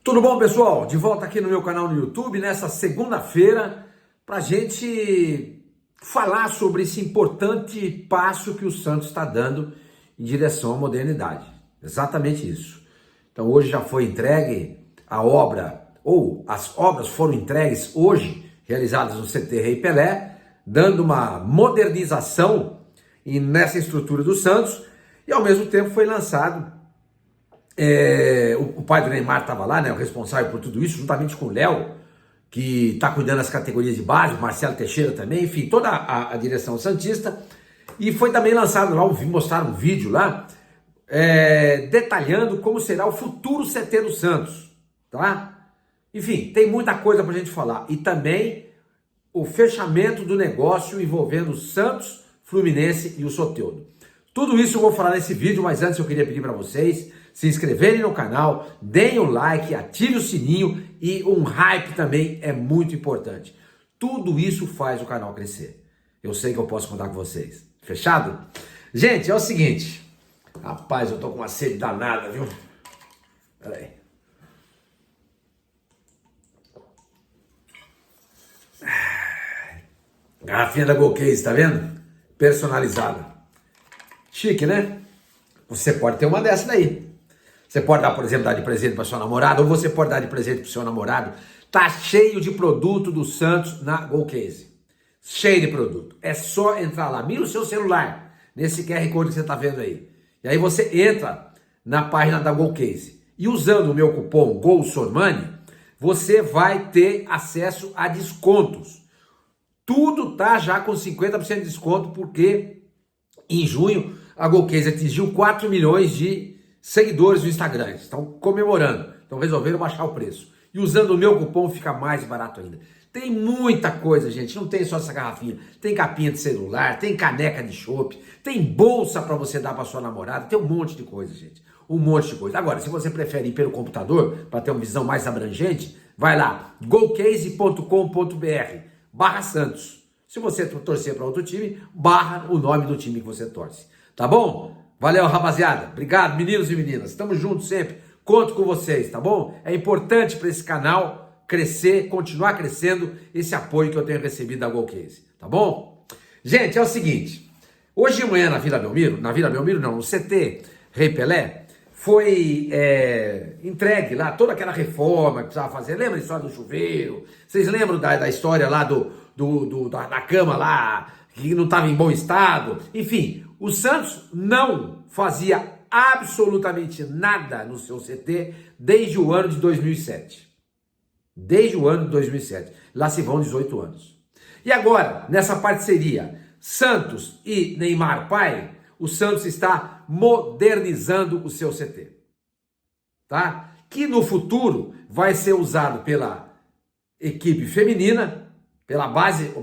Tudo bom, pessoal? De volta aqui no meu canal no YouTube, nessa segunda-feira, para a gente falar sobre esse importante passo que o Santos está dando em direção à modernidade. Exatamente isso. Então hoje já foi entregue a obra, ou as obras foram entregues hoje, realizadas no CT Rei Pelé, dando uma modernização nessa estrutura do Santos, e ao mesmo tempo foi lançado. O pai do Neymar estava lá, né, o responsável por tudo isso, juntamente com o Léo, que está cuidando das categorias de base, o Marcelo Teixeira também, enfim, toda a direção santista. E foi também lançado lá, mostraram um vídeo lá, detalhando como será o futuro CT do Santos, tá? Enfim, tem muita coisa para a gente falar. E também o fechamento do negócio envolvendo o Santos, Fluminense e o Soteldo. Tudo isso eu vou falar nesse vídeo, mas antes eu queria pedir para vocês se inscreverem no canal, deem o like, ative o sininho e um hype também é muito importante. Tudo isso faz o canal crescer. Eu sei que eu posso contar com vocês. Fechado? Gente, é o seguinte. Rapaz, eu tô com uma sede danada, viu? Pera aí. Garrafinha da Gold Case, tá vendo? Personalizada. Chique, né? Você pode ter uma dessa daí. Você pode dar, por exemplo, dar de presente para sua namorada, ou você pode dar de presente para o seu namorado. Tá cheio de produto do Santos na Gold Case. Cheio de produto. É só entrar lá, mira o seu celular, nesse QR Code que você tá vendo aí. E aí você entra na página da Gold Case. E usando o meu cupom GOLSORMANI, você vai ter acesso a descontos. Tudo tá já com 50% de desconto, porque em junho a Gold Case atingiu 4 milhões de seguidores no Instagram. Estão comemorando, então resolveram baixar o preço. E usando o meu cupom fica mais barato ainda. Tem muita coisa, gente, não tem só essa garrafinha. Tem capinha de celular, tem caneca de chopp, tem bolsa para você dar para sua namorada, tem um monte de coisa, gente. Um monte de coisa. Agora, se você prefere ir pelo computador, para ter uma visão mais abrangente, vai lá, goldcase.com.br/Santos. Se você torcer para outro time, barra o nome do time que você torce. Tá bom? Valeu, rapaziada. Obrigado, meninos e meninas. Estamos juntos sempre. Conto com vocês, tá bom? É importante para esse canal crescer, continuar crescendo, esse apoio que eu tenho recebido da Gold Case, tá bom? Gente, é o seguinte. Hoje de manhã no CT Rei Pelé, foi entregue lá toda aquela reforma que precisava fazer. Lembra a história do chuveiro? Vocês lembram da história lá da cama lá, que não estava em bom estado? Enfim, o Santos não fazia absolutamente nada no seu CT desde o ano de 2007. Desde o ano de 2007. Lá se vão 18 anos. E agora, nessa parceria Santos e Neymar pai, o Santos está modernizando o seu CT. Tá? Que no futuro vai ser usado pela equipe feminina, pela base,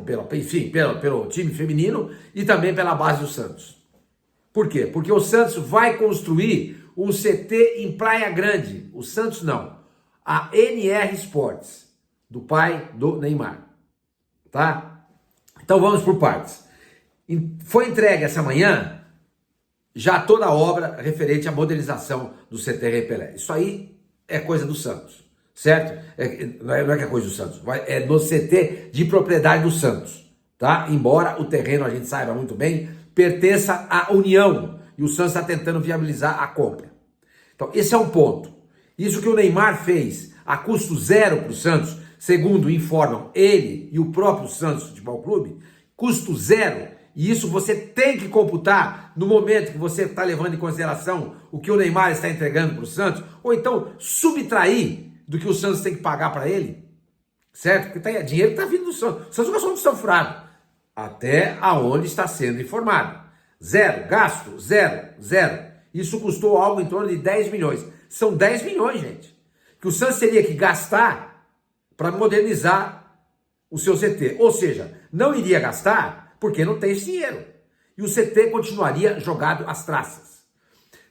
pelo time feminino e também pela base do Santos. Por quê? Porque o Santos vai construir um CT em Praia Grande. O Santos não. A NR Sports, do pai do Neymar. Tá? Então vamos por partes. Foi entregue essa manhã já toda a obra referente à modernização do CT Rei Pelé. Isso aí é coisa do Santos, certo? Não é que é coisa do Santos, é do CT de propriedade do Santos, tá? Embora o terreno, a gente saiba muito bem, pertença à União, e o Santos está tentando viabilizar a compra. Então, esse é um ponto. Isso que o Neymar fez a custo zero para o Santos, segundo informam ele e o próprio Santos Futebol Clube, custo zero, e isso você tem que computar no momento que você está levando em consideração o que o Neymar está entregando para o Santos, ou então subtrair do que o Santos tem que pagar para ele, certo? Porque dinheiro está vindo do Santos. O Santos não é furado. Até aonde está sendo informado. Zero, gasto, zero. Isso custou algo em torno de 10 milhões. São 10 milhões, gente, que o Santos teria que gastar para modernizar o seu CT. Ou seja, não iria gastar porque não tem esse dinheiro. E o CT continuaria jogado às traças.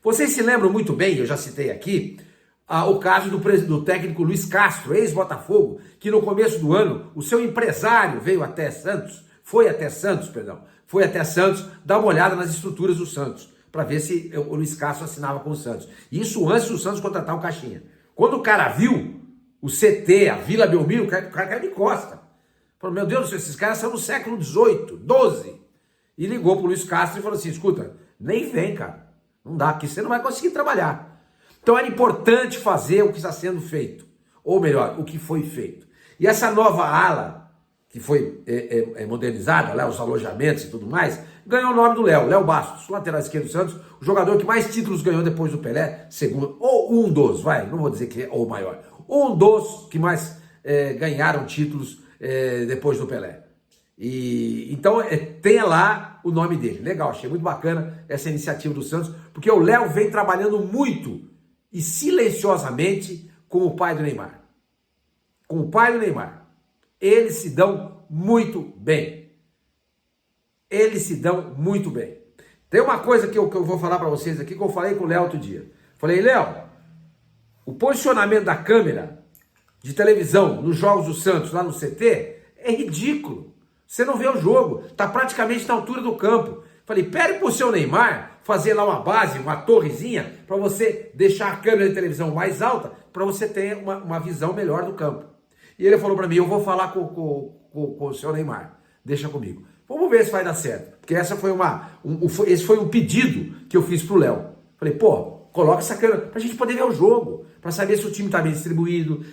Vocês se lembram muito bem, eu já citei aqui, o caso do técnico Luiz Castro, ex-Botafogo, que no começo do ano o seu empresário foi até Santos dar uma olhada nas estruturas do Santos, para ver se o Luiz Castro assinava com o Santos. Isso antes do Santos contratar o Caixinha. Quando o cara viu o CT, a Vila Belmiro, o cara caiu de costa. Falou, meu Deus do céu, esses caras são no século XVIII, XII. E ligou pro Luiz Castro e falou assim, escuta, nem vem, cara. Não dá, aqui você não vai conseguir trabalhar. Então era importante fazer o que está sendo feito. Ou melhor, o que foi feito. E essa nova ala, que foi modernizada, lá, os alojamentos e tudo mais, ganhou o nome do Léo Bastos, lateral esquerdo do Santos, o jogador que mais títulos ganhou depois do Pelé, segundo, ou um dos, não vou dizer que é o maior, um dos que mais ganharam títulos depois do Pelé. E então tenha lá o nome dele. Legal, achei muito bacana essa iniciativa do Santos, porque o Léo vem trabalhando muito e silenciosamente com o pai do Neymar. Com o pai do Neymar. Eles se dão muito bem. Eles se dão muito bem. Tem uma coisa que eu vou falar para vocês aqui, que eu falei com o Léo outro dia. Falei, Léo, o posicionamento da câmera de televisão nos jogos do Santos, lá no CT, é ridículo. Você não vê o jogo, está praticamente na altura do campo. Falei, pede para o seu Neymar fazer lá uma base, uma torrezinha, para você deixar a câmera de televisão mais alta, para você ter uma visão melhor do campo. E ele falou para mim, eu vou falar com o seu Neymar, deixa comigo. Vamos ver se vai dar certo, porque esse foi um pedido que eu fiz para o Léo. Falei, pô, coloca essa câmera para a gente poder ver o jogo, para saber se o time está bem distribuído,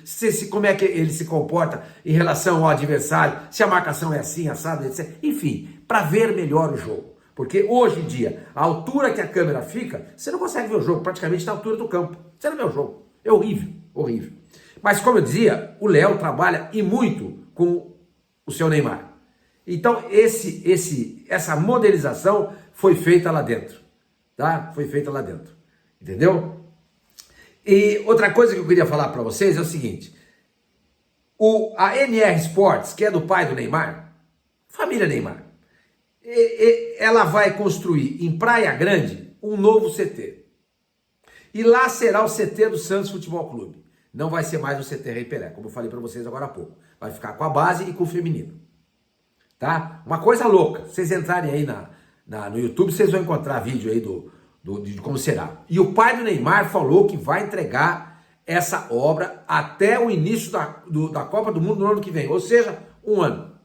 como é que ele se comporta em relação ao adversário, se a marcação é assim, assado, etc. Enfim, para ver melhor o jogo. Porque hoje em dia, a altura que a câmera fica, você não consegue ver o jogo, praticamente na altura do campo. Você não vê o jogo. É horrível, horrível. Mas como eu dizia, o Léo trabalha e muito com o seu Neymar. Então essa modelização foi feita lá dentro. Tá? Foi feita lá dentro. Entendeu? E outra coisa que eu queria falar para vocês é o seguinte. A NR Sports, que é do pai do Neymar, família Neymar, ela vai construir em Praia Grande um novo CT. E lá será o CT do Santos Futebol Clube. Não vai ser mais o CT Rei Pelé, como eu falei para vocês agora há pouco. Vai ficar com a base e com o feminino. Tá? Uma coisa louca. Vocês entrarem aí no YouTube, vocês vão encontrar vídeo aí de como será. E o pai do Neymar falou que vai entregar essa obra até o início da Copa do Mundo no ano que vem. Ou seja, um ano.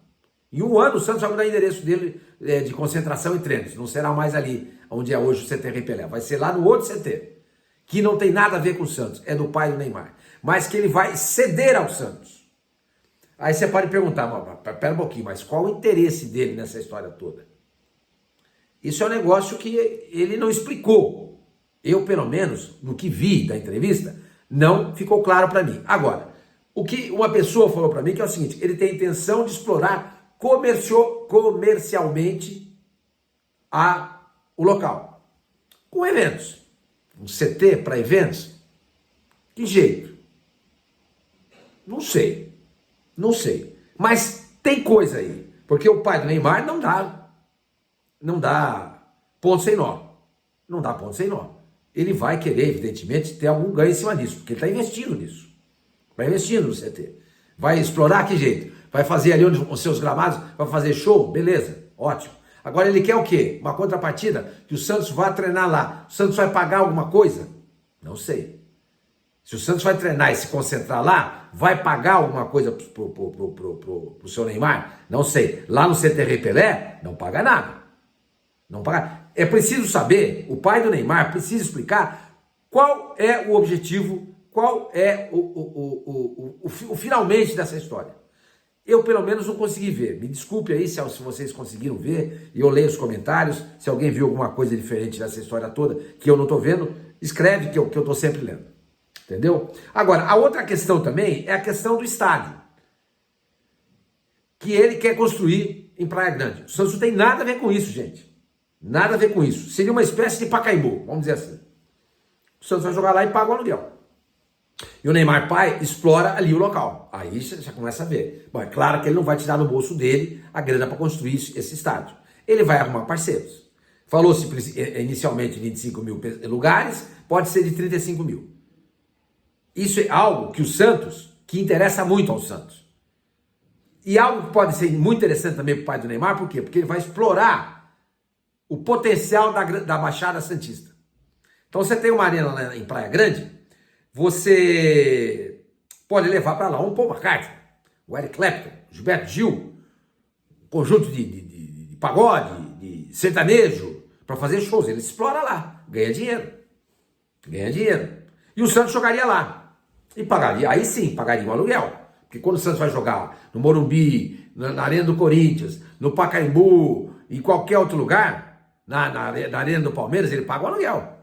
Em um ano o Santos vai mudar o endereço dele de concentração e treinos. Não será mais ali onde é hoje o CT Rei Pelé. Vai ser lá no outro CT. Que não tem nada a ver com o Santos. É do pai do Neymar. Mas que ele vai ceder ao Santos. Aí você pode perguntar, pera um pouquinho, mas qual o interesse dele nessa história toda? Isso é um negócio que ele não explicou. Eu, pelo menos, no que vi da entrevista, não ficou claro para mim. Agora, o que uma pessoa falou para mim que é o seguinte, ele tem a intenção de explorar comercialmente o local. Com eventos. Um CT para eventos? Que jeito? Não sei. Não sei. Mas tem coisa aí. Porque o pai do Neymar não dá ponto sem nó. Não dá ponto sem nó. Ele vai querer, evidentemente, ter algum ganho em cima disso. Porque ele está investindo nisso. Vai investindo no CT. Vai explorar que jeito? Vai fazer ali os seus gramados? Vai fazer show? Beleza. Ótimo. Agora ele quer o quê? Uma contrapartida? Que o Santos vá treinar lá. O Santos vai pagar alguma coisa? Não sei. Se o Santos vai treinar e se concentrar lá, vai pagar alguma coisa pro seu Neymar? Não sei. Lá no CT Rei Pelé, não paga nada. Não paga. É preciso saber, o pai do Neymar precisa explicar qual é o objetivo, qual é o finalmente dessa história. Eu, pelo menos, não consegui ver. Me desculpe aí se vocês conseguiram ver, e eu leio os comentários. Se alguém viu alguma coisa diferente dessa história toda, que eu não estou vendo, escreve que eu estou sempre lendo. Entendeu? Agora, a outra questão também é a questão do estádio. Que ele quer construir em Praia Grande. O Santos não tem nada a ver com isso, gente. Nada a ver com isso. Seria uma espécie de Pacaembu, vamos dizer assim. O Santos vai jogar lá e paga o aluguel. E o Neymar pai explora ali o local. Aí você já começa a ver. Bom, é claro que ele não vai tirar no bolso dele a grana para construir esse estádio. Ele vai arrumar parceiros. Falou-se inicialmente 25 mil lugares, pode ser de 35 mil. Isso é algo que o Santos, que interessa muito ao Santos. E algo que pode ser muito interessante também para o pai do Neymar, por quê? Porque ele vai explorar o potencial da Baixada Santista. Então você tem uma arena lá em Praia Grande, você pode levar para lá um Paul McCartney, o Eric Clapton, Gilberto Gil, conjunto de pagode, de sertanejo, para fazer shows. Ele explora lá, ganha dinheiro. Ganha dinheiro. E o Santos jogaria lá. E pagaria, aí sim, pagaria um aluguel. Porque quando o Santos vai jogar no Morumbi, na Arena do Corinthians, no Pacaembu, em qualquer outro lugar, na Arena do Palmeiras, ele paga o aluguel.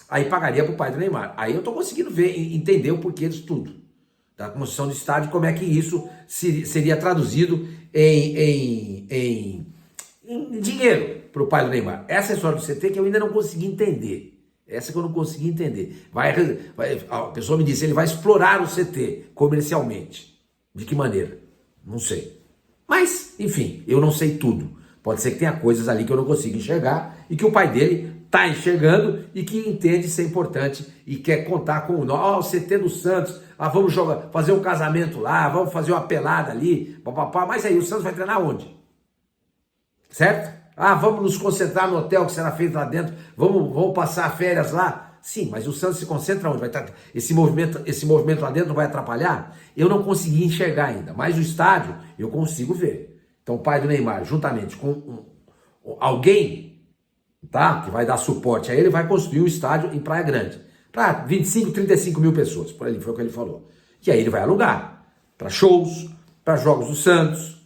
Aí pagaria para o pai do Neymar. Aí eu estou conseguindo entender o porquê disso tudo. Da construção do estádio, como é que isso seria traduzido em dinheiro para o pai do Neymar. Essa é a história do CT que eu ainda não consegui entender. Essa que eu não consegui entender. A pessoa me disse, ele vai explorar o CT comercialmente. De que maneira? Não sei. Mas, enfim, eu não sei tudo. Pode ser que tenha coisas ali que eu não consigo enxergar e que o pai dele está enxergando e que entende ser importante e quer contar com o CT do Santos. Vamos fazer um casamento lá, vamos fazer uma pelada ali, papapá. Mas aí o Santos vai treinar onde? Certo? Vamos nos concentrar no hotel que será feito lá dentro, vamos passar férias lá. Sim, mas o Santos se concentra onde? Vai estar, esse movimento lá dentro não vai atrapalhar? Eu não consegui enxergar ainda, mas o estádio eu consigo ver. Então o pai do Neymar, juntamente com alguém, tá, que vai dar suporte a ele, vai construir um estádio em Praia Grande, para 25, 35 mil pessoas, por ali, foi o que ele falou. E aí ele vai alugar para shows, para jogos do Santos.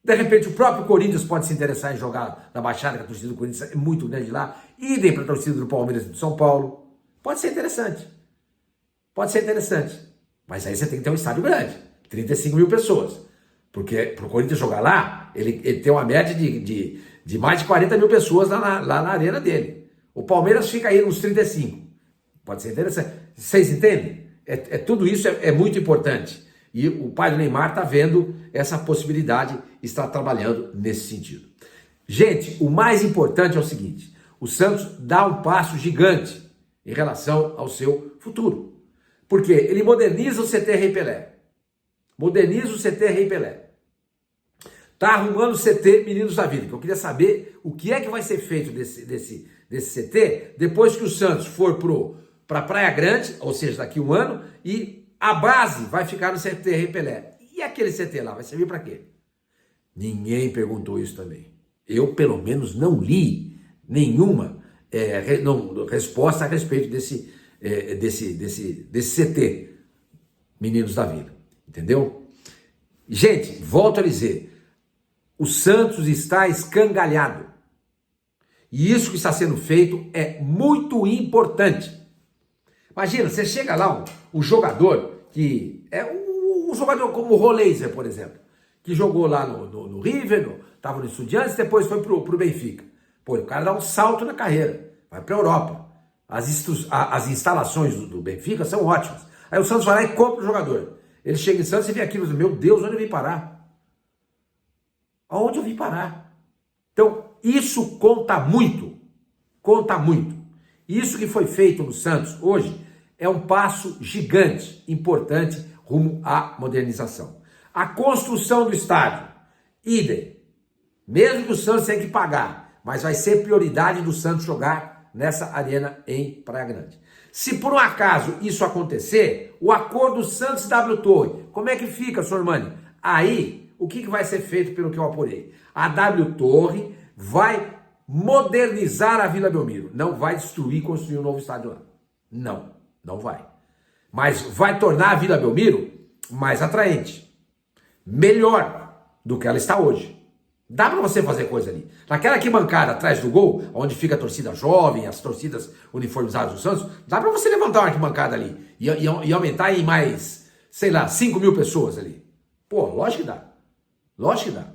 De repente o próprio Corinthians pode se interessar em jogar na Baixada, que a torcida do Corinthians é muito grande lá, idem para a torcida do Palmeiras e do São Paulo. Pode ser interessante. Pode ser interessante. Mas aí você tem que ter um estádio grande, 35 mil pessoas. Porque para o Corinthians jogar lá, ele tem uma média de mais de 40 mil pessoas lá na arena dele. O Palmeiras fica aí nos 35. Pode ser interessante. Vocês entendem? Tudo isso é muito importante. E o pai do Neymar está vendo essa possibilidade e está trabalhando nesse sentido. Gente, o mais importante é o seguinte: o Santos dá um passo gigante em relação ao seu futuro. Porque ele moderniza o CT Rei Pelé. Moderniza o CT Rei Pelé. Está arrumando o CT Meninos da Vida. Que eu queria saber o que é que vai ser feito desse CT depois que o Santos for para Praia Grande, ou seja, daqui a um ano, e a base vai ficar no CT Rei Pelé. E aquele CT lá vai servir para quê? Ninguém perguntou isso também. Eu, pelo menos, não li nenhuma resposta a respeito desse CT Meninos da Vida. Entendeu? Gente, volto a dizer, o Santos está escangalhado. E isso que está sendo feito é muito importante. Imagina, você chega lá, um jogador que é um jogador como o Roleiser, por exemplo, que jogou lá no River, estava no Estudiantes, depois foi pro Benfica. Pô, o cara dá um salto na carreira, vai para a Europa. As instalações do Benfica são ótimas. Aí o Santos vai lá e compra o jogador. Ele chega em Santos e vê aquilo, meu Deus, onde eu vim parar? Aonde eu vim parar? Então, isso conta muito. Conta muito. Isso que foi feito no Santos hoje é um passo gigante, importante, rumo à modernização. A construção do estádio, idem. Mesmo que o Santos tenha que pagar, mas vai ser prioridade do Santos jogar nessa arena em Praia Grande. Se por um acaso isso acontecer, o acordo Santos-W Torre, como é que fica, senhor Mani? Aí, o que vai ser feito pelo que eu apurei? A W Torre vai modernizar a Vila Belmiro. Não vai destruir e construir um novo estádio lá. Não vai. Mas vai tornar a Vila Belmiro mais atraente. Melhor do que ela está hoje. Dá para você fazer coisa ali. Naquela arquibancada atrás do gol, onde fica a torcida jovem, as torcidas uniformizadas do Santos, dá para você levantar uma arquibancada ali e aumentar em mais, sei lá, 5 mil pessoas ali. Pô, lógico que dá. Lógico que dá.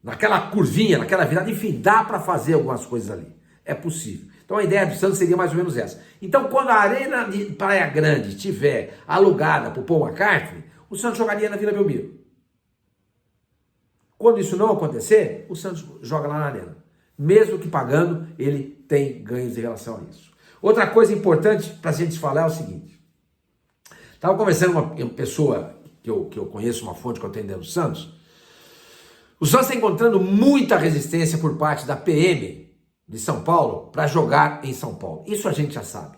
Naquela curvinha, naquela virada, enfim, dá para fazer algumas coisas ali. É possível. Então a ideia do Santos seria mais ou menos essa. Então quando a Arena de Praia Grande estiver alugada para o Paul McCartney, o Santos jogaria na Vila Belmiro. Quando isso não acontecer, o Santos joga lá na Arena. Mesmo que pagando, ele tem ganhos em relação a isso. Outra coisa importante para a gente falar é o seguinte. Estava conversando com uma pessoa que eu conheço, uma fonte que eu tenho dentro do Santos. O Santos está encontrando muita resistência por parte da PM de São Paulo para jogar em São Paulo. Isso a gente já sabe.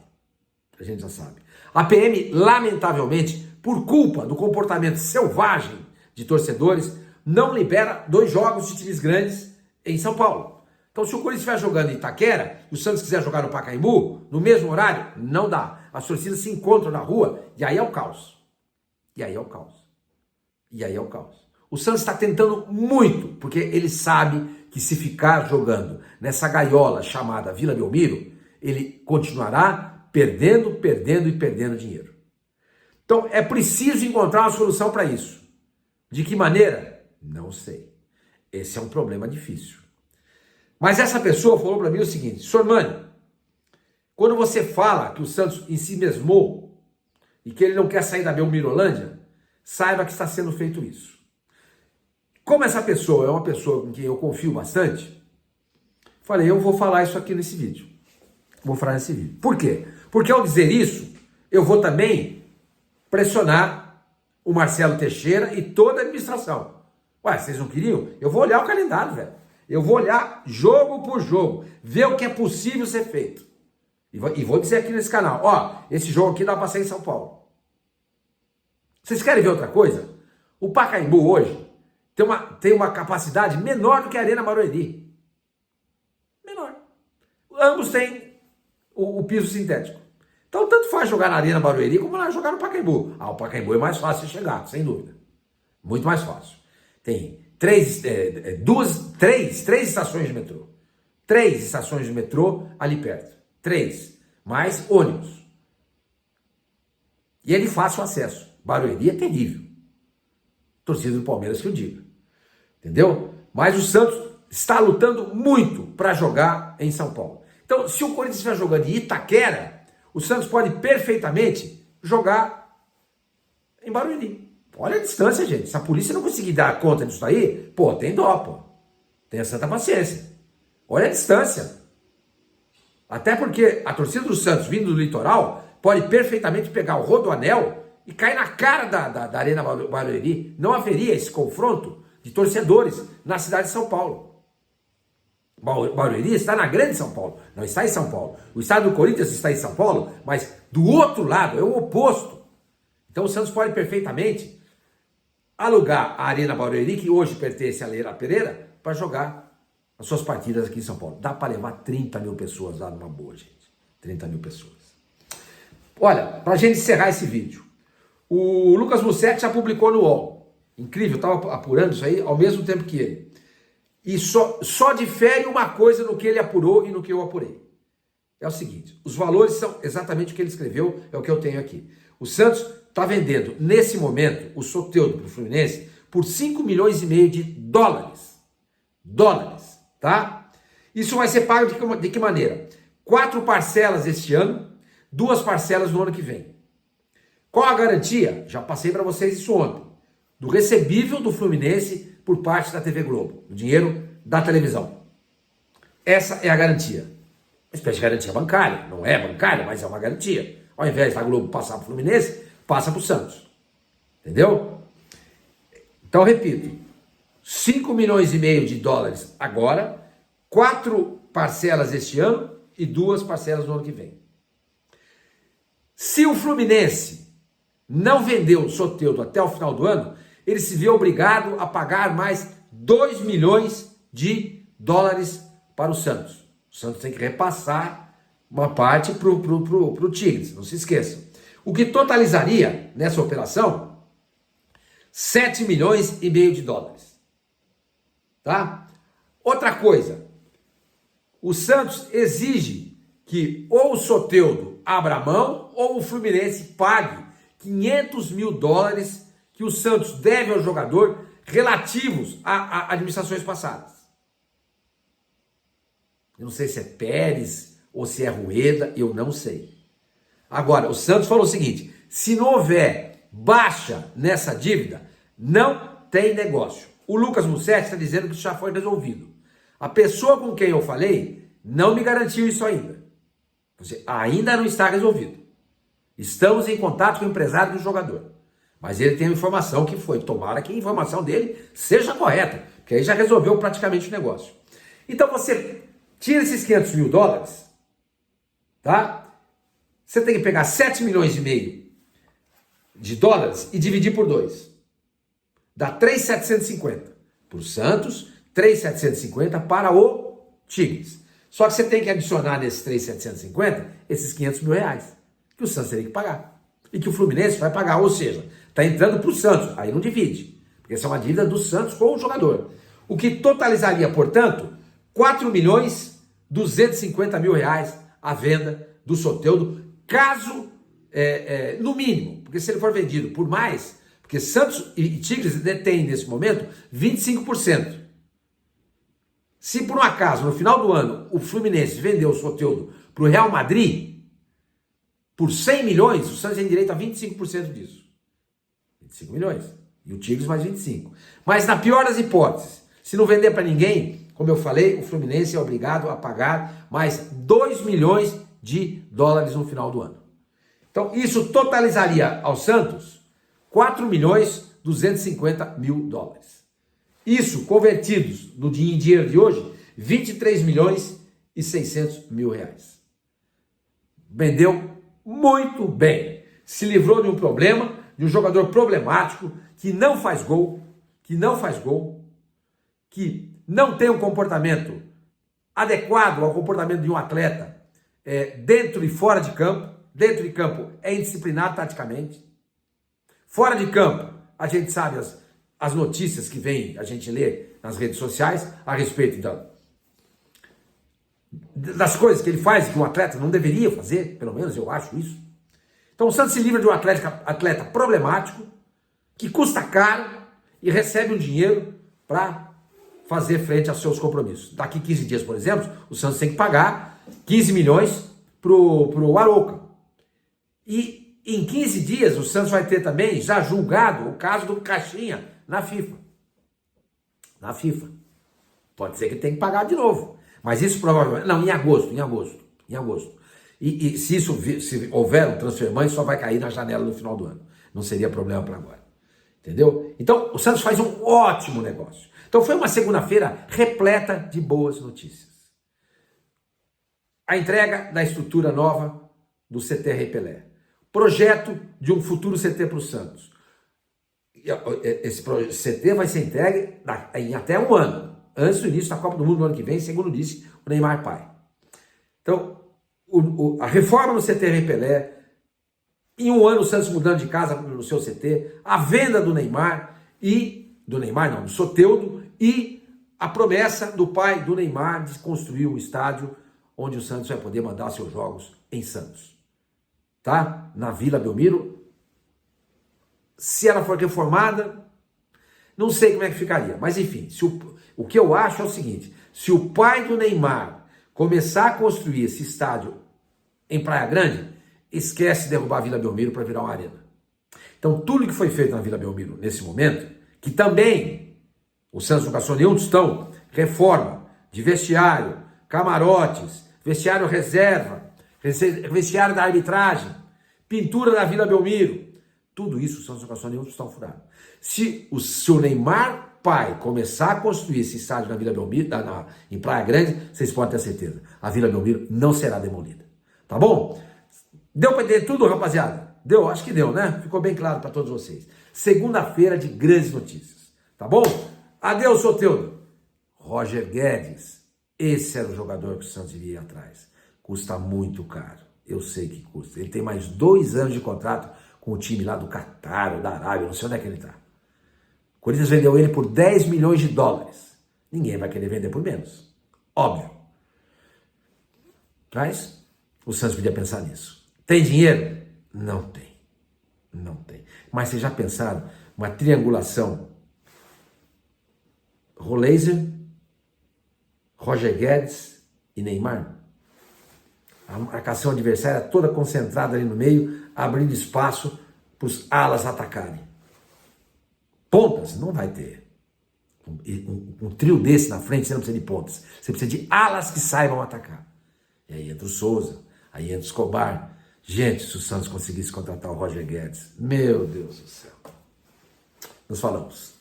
A PM, lamentavelmente, por culpa do comportamento selvagem de torcedores, não libera 2 jogos de times grandes em São Paulo. Então, se o Corinthians estiver jogando em Itaquera e o Santos quiser jogar no Pacaembu, no mesmo horário, não dá. As torcidas se encontram na rua e aí é o caos. E aí é o caos. E aí é o caos. O Santos está tentando muito, porque ele sabe que se ficar jogando nessa gaiola chamada Vila Belmiro, ele continuará perdendo, perdendo e perdendo dinheiro. Então, é preciso encontrar uma solução para isso. De que maneira? Não sei. Esse é um problema difícil. Mas essa pessoa falou para mim o seguinte: Sr. Mânio, quando você fala que o Santos em si mesmou e que ele não quer sair da Belmirolândia, saiba que está sendo feito isso. Como essa pessoa é uma pessoa em quem eu confio bastante, falei, eu vou falar isso aqui nesse vídeo. Vou falar nesse vídeo. Por quê? Porque ao dizer isso, eu vou também pressionar o Marcelo Teixeira e toda a administração. Ué, vocês não queriam? Eu vou olhar o calendário, velho. Eu vou olhar jogo por jogo, ver o que é possível ser feito. E vou dizer aqui nesse canal, ó, esse jogo aqui dá para ser em São Paulo. Vocês querem ver outra coisa? O Pacaembu hoje tem uma capacidade menor do que a Arena Barueri. Menor. Ambos têm o piso sintético. Então, tanto faz jogar na Arena Barueri como jogar no Pacaembu. O Pacaembu é mais fácil de chegar, sem dúvida. Muito mais fácil. Tem três estações de metrô. 3 estações de metrô ali perto. 3. Mais ônibus. E é de fácil acesso. Barueri é terrível. Torcida do Palmeiras que eu diga. Entendeu? Mas o Santos está lutando muito para jogar em São Paulo. Então, se o Corinthians estiver jogando em Itaquera, o Santos pode perfeitamente jogar em Barueri. Olha a distância, gente. Se a polícia não conseguir dar conta disso aí, pô, tem dó, pô. Tenha santa paciência. Olha a distância. Até porque a torcida do Santos, vindo do litoral, pode perfeitamente pegar o Rodoanel e cair na cara da Arena Barueri. Não haveria esse confronto de torcedores na cidade de São Paulo. Barueri está na grande São Paulo, não está em São Paulo. O estado do Corinthians está em São Paulo, mas do outro lado, é o oposto. Então o Santos pode perfeitamente alugar a Arena Barueri, que hoje pertence à Leila Pereira, para jogar as suas partidas aqui em São Paulo. Dá para levar 30 mil pessoas lá numa boa, gente. 30 mil pessoas. Olha, para a gente encerrar esse vídeo, o Lucas Mussetti já publicou no UOL. Incrível, eu estava apurando isso aí ao mesmo tempo que ele. E só difere uma coisa no que ele apurou e no que eu apurei. É o seguinte, os valores são exatamente o que ele escreveu, é o que eu tenho aqui. O Santos está vendendo, nesse momento, o Soteldo para o Fluminense por 5 milhões e meio de dólares. Dólares, tá? Isso vai ser pago de que maneira? 4 parcelas este ano, 2 parcelas no ano que vem. Qual a garantia? Já passei para vocês isso ontem. Do recebível do Fluminense por parte da TV Globo, o dinheiro da televisão. Essa é a garantia. Uma espécie de garantia bancária. Não é bancária, mas é uma garantia. Ao invés da Globo passar para o Fluminense, passa para o Santos. Entendeu? Então, repito. 5 milhões e meio de dólares agora, 4 parcelas este ano e 2 parcelas no ano que vem. Se o Fluminense não vendeu o Soteldo até o final do ano, ele se vê obrigado a pagar mais 2 milhões de dólares para o Santos. O Santos tem que repassar uma parte para o Tigres, não se esqueçam. O que totalizaria nessa operação 7 milhões e meio de dólares. Tá? Outra coisa, o Santos exige que ou o Soteldo abra mão ou o Fluminense pague 500 mil dólares que o Santos deve ao jogador relativos a administrações passadas. Eu não sei se é Pérez ou se é Rueda, eu não sei. Agora, o Santos falou o seguinte, se não houver baixa nessa dívida, não tem negócio. O Lucas Mussetti está dizendo que isso já foi resolvido. A pessoa com quem eu falei não me garantiu isso ainda. Ainda não está resolvido. Estamos em contato com o empresário do jogador. Mas ele tem uma informação que foi. Tomara que a informação dele seja correta. Porque aí já resolveu praticamente o negócio. Então você tira esses 500 mil dólares. Tá? Você tem que pegar 7 milhões e meio de dólares e dividir por 2. Dá 3.750 para o Santos, 3.750 para o Tigres. Só que você tem que adicionar nesses 3.750 esses 500 mil reais que o Santos teria que pagar e que o Fluminense vai pagar, ou seja, está entrando para o Santos, aí não divide, porque essa é uma dívida do Santos com o jogador. O que totalizaria, portanto, 4.250.000 reais a venda do Soteldo, caso, no mínimo, porque se ele for vendido por mais, porque Santos e Tigres detêm nesse momento 25%. Se por um acaso, no final do ano, o Fluminense vendeu o Soteldo para o Real Madrid por 100 milhões, o Santos tem direito a 25% disso. 25 milhões. E o Tigres mais 25. Mas na pior das hipóteses, se não vender para ninguém, como eu falei, o Fluminense é obrigado a pagar mais 2 milhões de dólares no final do ano. Então isso totalizaria ao Santos 4.250.000 dólares. Isso, convertidos no dinheiro de hoje, 23.600.000 reais. Vendeu muito bem. Se livrou de um problema, de um jogador problemático, que não faz gol, que não tem um comportamento adequado ao comportamento de um atleta dentro e fora de campo. Dentro de campo é indisciplinado taticamente. Fora de campo, a gente sabe as notícias que vem, a gente lê nas redes sociais a respeito das coisas que ele faz que um atleta não deveria fazer, pelo menos eu acho isso. Então o Santos se livra de um atleta problemático, que custa caro e recebe um dinheiro para fazer frente aos seus compromissos. Daqui 15 dias, por exemplo, o Santos tem que pagar 15 milhões pro Arouca. E em 15 dias o Santos vai ter também já julgado o caso do Caixinha na FIFA. Pode ser que tenha que pagar de novo. Mas isso provavelmente... Não, em agosto. E se houver um transfer money, só vai cair na janela no final do ano. Não seria problema para agora. Entendeu? Então, o Santos faz um ótimo negócio. Então, foi uma segunda-feira repleta de boas notícias. A entrega da estrutura nova do CT Rei Pelé. Projeto de um futuro CT para o Santos. Esse CT vai ser entregue em até um ano, antes do início da Copa do Mundo no ano que vem, segundo disse o Neymar pai. Então, a reforma no CT Rei Pelé, em um ano o Santos mudando de casa no seu CT, a venda do Neymar do Soteldo, e a promessa do pai do Neymar de construir um estádio onde o Santos vai poder mandar seus jogos em Santos. Tá? Na Vila Belmiro. Se ela for reformada, não sei como é que ficaria. Mas enfim, o que eu acho é o seguinte: se o pai do Neymar começar a construir esse estádio em Praia Grande, esquece de derrubar a Vila Belmiro para virar uma arena. Então tudo que foi feito na Vila Belmiro nesse momento, que também o Santos não gastou nenhum tostão, reforma de vestiário, camarotes, vestiário reserva, vestiário da arbitragem, pintura da Vila Belmiro, tudo isso o Santos não gastou nenhum tostão furado. Se o Neymar pai começar a construir esse estádio na Vila Belmiro, em Praia Grande, vocês podem ter certeza, a Vila Belmiro não será demolida. Tá bom? Deu para entender tudo, rapaziada? Deu? Acho que deu, né? Ficou bem claro para todos vocês. Segunda-feira de grandes notícias. Tá bom? Adeus, Soteldo. Roger Guedes. Esse era o jogador que o Santos iria atrás. Custa muito caro. Eu sei que custa. Ele tem mais 2 anos de contrato com o time lá do Catar ou da Arábia, não sei onde é que ele está. O Corinthians vendeu ele por 10 milhões de dólares. Ninguém vai querer vender por menos. Óbvio. Mas o Santos podia pensar nisso. Tem dinheiro? Não tem. Não tem. Mas vocês já pensaram uma triangulação? Roleiser, Roger Guedes e Neymar? A marcação adversária toda concentrada ali no meio, abrindo espaço para os alas atacarem. Pontas? Não vai ter. Um trio desse na frente, você não precisa de pontas. Você precisa de alas que saibam atacar. E aí entra o Souza, aí entra o Escobar. Gente, se o Santos conseguisse contratar o Roger Guedes, meu Deus do céu. Nos falamos.